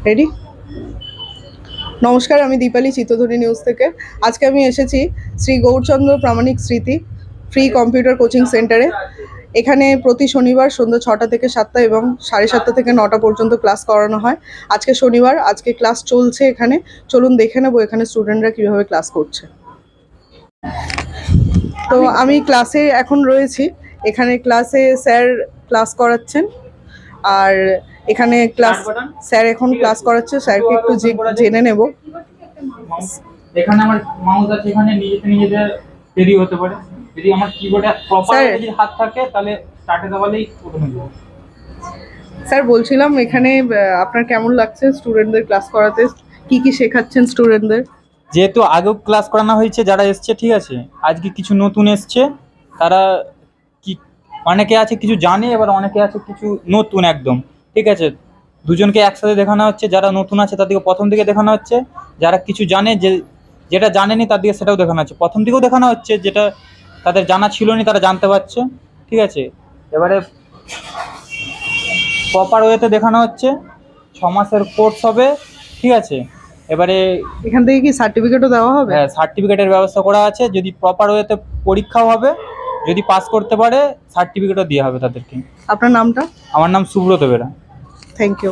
Ready? নমস্কার, আমি Dipali চিত্তধ্বনি news থেকে। আজকে আমি এসেছি শ্রী গৌরচন্দ্র প্রামাণিক স্মৃতি ফ্রি কম্পিউটার কোচিং সেন্টারে। এখানে প্রতি শনিবার সন্ধ্যা 6টা থেকে 7টা এবং 7:30 থেকে 9টা পর্যন্ত ক্লাস করানো হয়। আজকে শনিবার, আজকে ক্লাস চলছে এখানে। চলুন দেখে নেবো এখানে স্টুডেন্টরা কীভাবে ক্লাস করছে। তো আমি ক্লাসে এখন রয়েছি। এখানে ক্লাসে স্যার ক্লাস করাচ্ছেন, আর এখানে ক্লাস স্যার এখন ক্লাস করাচ্ছে। স্যারকে একটু জেনে নেব। এখানে আমার মাউস আছে, এখানে নিজেদের দেরি হতে পারে। যদি আমার কিবোর্ডে প্রপার যদি হাত থাকে তাহলে স্টার্টে দাবালেই ওঠে যাবে। স্যার বলছিলাম, এখানে আপনার কেমন লাগছে স্টুডেন্টদের ক্লাস করাতে? কি কি শেখাচ্ছেন স্টুডেন্টদের? যেহেতু আগেও ক্লাস করানো হয়েছে, যারা এসছে ঠিক আছে, আজকে কিছু নতুন এসছে। তারা কি অনেকে আছে কিছু জানে, এবার অনেকে আছে কিছু নতুন একদম, ঠিক আছে। দুজনকে একসাথে দেখানো হচ্ছে। যারা নতুন আছে তাদেরকে প্রথম দিকে দেখানো হচ্ছে, যারা কিছু জানে যেটা জানেনি তাদেরকে সেটাও দেখানো হচ্ছে। প্রথম দিকেও দেখানো হচ্ছে, যেটা তাদের জানা ছিল না তারা জানতে পারছে, ঠিক আছে। এবারে প্রপার ওয়েতে দেখানো হচ্ছে। 6 মাসের কোর্স হবে, ঠিক আছে। এবারে এখান থেকে কি সার্টিফিকেটও দেওয়া হবে? হ্যাঁ, সার্টিফিকেটের ব্যবস্থা করা আছে। যদি প্রপার ওয়েতে পরীক্ষাও হবে, যদি পাস করতে পারে সার্টিফিকেটও দেওয়া হবে তাদেরকে। আপনার নামটা? আমার নাম সুব্রত বেরা। Thank you.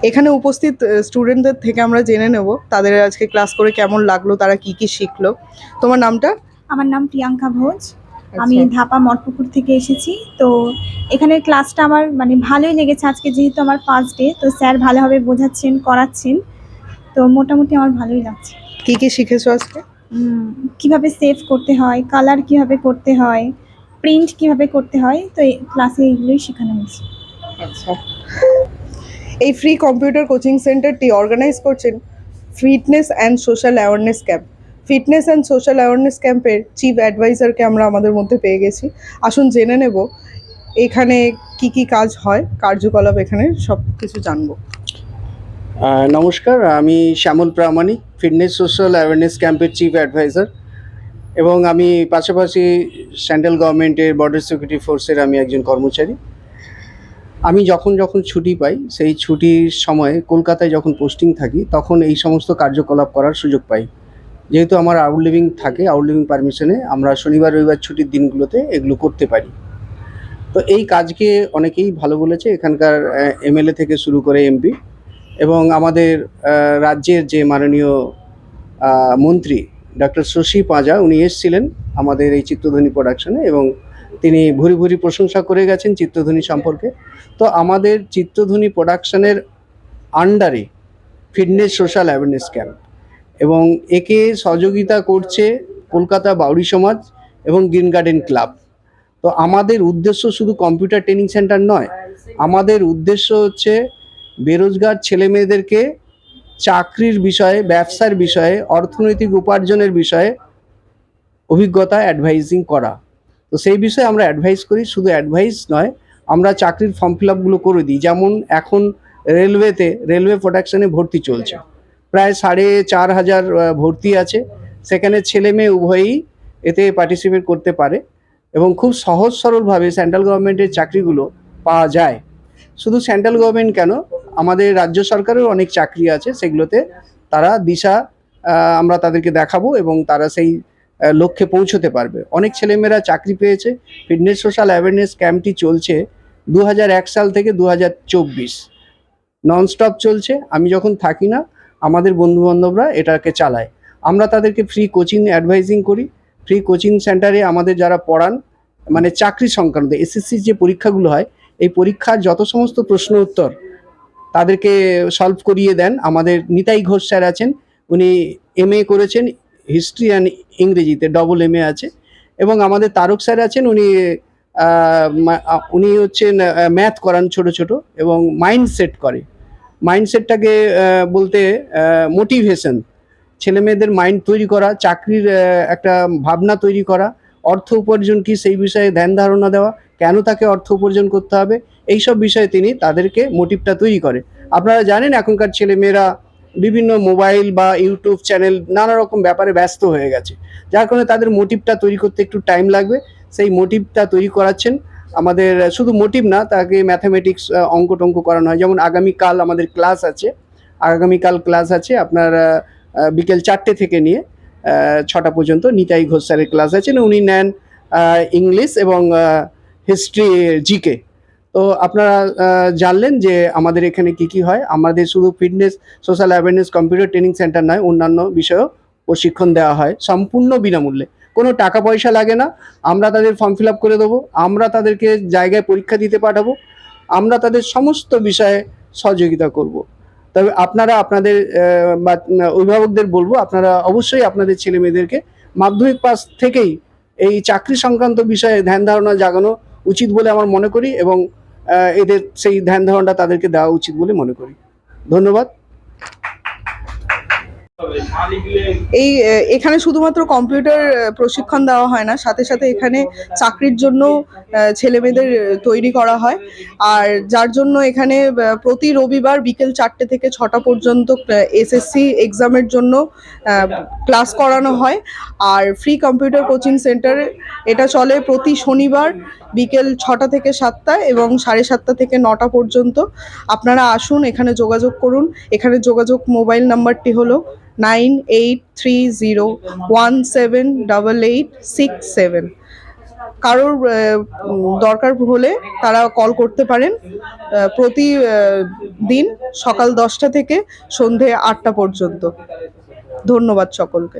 এখানে উপস্থিত স্টুডেন্টদের থেকে আমরা জেনে নেব তাদের আজকে ক্লাস করে কেমন লাগলো, তারা কি কি শিখলো। তোমার নামটা? আমার নাম প্রিয়াঙ্কা ভোজ। আমি ধাপা মঠপুকুর থেকে এসেছি। তো এখানের ক্লাসটা আমার ভালোই লেগেছে। আজকে যেহেতু আমার ফার্স্ট ডে, তো স্যার ভালোভাবে বোঝাচ্ছেন, করাচ্ছেন। তো মোটামুটি আমার ভালোই লাগছে। কি কি শিখেছো আজকে? কিভাবে সেভ করতে হয়, কালার কিভাবে করতে হয়, প্রিন্ট কিভাবে করতে হয়, তো এই ক্লাসে এইগুলোই শেখানো হয়েছে। আচ্ছা, এই ফ্রি কম্পিউটার কোচিং সেন্টারটি অর্গানাইজ করছেন fitness and social awareness camp. Fitness and social awareness ক্যাম্পের চিফ অ্যাডভাইজারকে আমরা আমাদের মধ্যে পেয়ে গেছি। আসুন জেনে নেব এখানে কি কি কাজ হয়, কার্যকলাপ, এখানে সব কিছু জানবো। নমস্কার, আমি শ্যামল প্রামাণিক, ফিটনেস সোশ্যাল অ্যাওয়ারনেস ক্যাম্পের চিফ অ্যাডভাইজার, এবং আমি পাশাপাশি সেন্ট্রাল গভর্নমেন্টের বর্ডার সিকিউরিটি ফোর্সের আমি একজন কর্মচারী। আমি যখন ছুটি পাই, সেই ছুটির সময় কলকাতায় যখন পোস্টিং থাকি, তখন এই সমস্ত কার্যকলাপ করার সুযোগ পাই। যেহেতু আমার আউট লিভিং থাকে, আউট লিভিং পারমিশনে আমরা শনিবার রবিবার ছুটির দিনগুলোতে এগুলো করতে পারি। তো এই কাজকে অনেকেই ভালো বলেছে, এখানকার এমএলএ থেকে শুরু করে এমপি, এবং আমাদের রাজ্যের যে মাননীয় মন্ত্রী ডক্টর শশী পাঁজা, উনি এসেছিলেন আমাদের এই চিত্তধ্বনি প্রোডাকশনে, এবং তিনি ভুরি ভুরি প্রশংসা করে গেছেন চিত্তধ্বনি সম্পর্কে। তো আমাদের চিত্তধ্বনি প্রোডাকশনের আন্ডারে ফিটনেস সোশ্যাল অ্যাওয়ারনেস ক্যাম্প, এবং একে সহযোগিতা করছে কলকাতা বাউরি সমাজ এবং গ্রিন গার্ডেন ক্লাব। তো আমাদের উদ্দেশ্য শুধু কম্পিউটার ট্রেনিং সেন্টার নয়, আমাদের উদ্দেশ্য হচ্ছে বেরোজগার ছেলেমেয়েদেরকে চাকরির বিষয়ে, ব্যবসার বিষয়ে, অর্থনৈতিক উপার্জনের বিষয়ে অভিজ্ঞতা অ্যাডভাইজিং করা। তো সেই বিষয়ে আমরা অ্যাডভাইস করি। শুধু অ্যাডভাইস নয়, আমরা চাকরির ফর্ম ফিল আপগুলো করে দিই। যেমন এখন রেলওয়ে প্রোডাকশনে ভর্তি চলছে, প্রায় 4,500 ভর্তি আছে। সেখানে ছেলে মেয়ে উভয়ই এতে পার্টিসিপেট করতে পারে, এবং খুব সহজ সরলভাবে সেন্ট্রাল গভর্নমেন্টের চাকরিগুলো পাওয়া যায়। শুধু সেন্ট্রাল গভর্নমেন্ট কেন, আমাদের রাজ্য সরকারের অনেক চাকরি আছে, সেগুলোতে তারা দিশা আমরা তাদেরকে দেখাবো, এবং তারা সেই লক্ষ্যে পৌঁছতে পারবে। অনেক ছেলেমেয়েরা চাকরি পেয়েছে। ফিটনেস সোশ্যাল অ্যাওয়ারনেস ক্যাম্পটি চলছে 2001 সাল থেকে 2024, ননস্টপ চলছে। আমি যখন থাকি না, আমাদের বন্ধুবান্ধবরা এটাকে চালায়। আমরা তাদেরকে ফ্রি কোচিং অ্যাডভাইজিং করি। ফ্রি কোচিং সেন্টারে আমাদের যারা পড়ান, চাকরি সংক্রান্ত এসএসসির যে পরীক্ষাগুলো হয়, এই পরীক্ষার যত সমস্ত প্রশ্ন উত্তর তাদেরকে সলভ করিয়ে দেন। আমাদের নিতাই ঘোষ স্যার আছেন, উনি MA করেছেন হিস্ট্রি অ্যান্ড ইংরেজিতে, ডবল MA আছে। এবং আমাদের তারক স্যার আছেন, উনি হচ্ছেন ম্যাথ করান ছোট ছোট, এবং মাইন্ডসেট করে। মাইন্ডসেটটাকে বলতে মোটিভেশন, ছেলেমেয়েদের মাইন্ড তৈরি করা, চাকরির একটা ভাবনা তৈরি করা, অর্থ উপার্জন কি সেই বিষয়ে ধ্যান ধারণা দেওয়া, কেন তাকে অর্থ উপার্জন করতে হবে, এইসব বিষয়ে তিনি তাদেরকে মোটিভটা তৈরি করে। আপনারা জানেন এখনকার ছেলেমেয়েরা বিভিন্ন মোবাইল বা ইউটিউব চ্যানেল নানা রকম ব্যাপারে ব্যস্ত হয়ে গেছে, যার কারণে তাদের মোটিভটা তৈরি করতে একটু টাইম লাগবে। সেই মোটিভটা তৈরি করাচ্ছেন আমাদের শুধু মোটিভ না, তাকে ম্যাথামেটিক্স অঙ্ক টঙ্ক করানো হয়। যেমন আগামীকাল আমাদের ক্লাস আছে, আপনার বিকেল 4টে থেকে নিয়ে 6টা পর্যন্ত নিতাই ঘোষ স্যারের ক্লাস আছে। উনি নেন ইংলিশ এবং হিস্ট্রি, জিকে। তো আপনারা জানলেন যে আমাদের এখানে কি কি হয়। আমাদের শুধু fitness, social awareness, computer training centre নয়, অন্যান্য বিষয়েও প্রশিক্ষণ দেওয়া হয় সম্পূর্ণ বিনামূল্যে। কোনো টাকা পয়সা লাগে না। আমরা তাদের ফর্ম ফিল আপ করে দেবো, আমরা তাদেরকে জায়গায় পরীক্ষা দিতে পাঠাবো, আমরা তাদের সমস্ত বিষয়ে সহযোগিতা করব। তবে আপনারা আপনাদের অভিভাবকদের বলবো, আপনারা অবশ্যই আপনাদের ছেলে মেয়েদেরকে মাধ্যমিক পাস থেকেই এই চাকরি সংক্রান্ত বিষয়ে ধ্যান ধারণা জাগানো উচিত বলে আমার মনে করি, এবং এদের সেই ধ্যান ধারণাটা তাদেরকে দেওয়া উচিত বলে মনে করি। ধন্যবাদ। এখানে শুধুমাত্র কম্পিউটার প্রশিক্ষণ দেওয়া হয় না, সাথে সাথে এখানে চাকরির জন্য ছেলে মেয়েদের তৈরি করা হয়। আর যার জন্য এখানে প্রতি রবিবার বিকেল 4টে থেকে 6টা পর্যন্ত এসএসসি এক্সামের জন্য ক্লাস করানো হয়। আর ফ্রি কম্পিউটার কোচিং সেন্টার এটা চলে প্রতি শনিবার বিকেল 6টা থেকে 7টা এবং 7:30 থেকে 9টা পর্যন্ত। আপনারা আসুন, এখানে যোগাযোগ করুন। এখানে যোগাযোগ মোবাইল নাম্বারটি হলো 9830178867। কারোর দরকার হলে তারা কল করতে পারেন। প্রতি দিন সকাল 10টা থেকে সন্ধে 8টা পর্যন্ত। ধন্যবাদ সকলকে।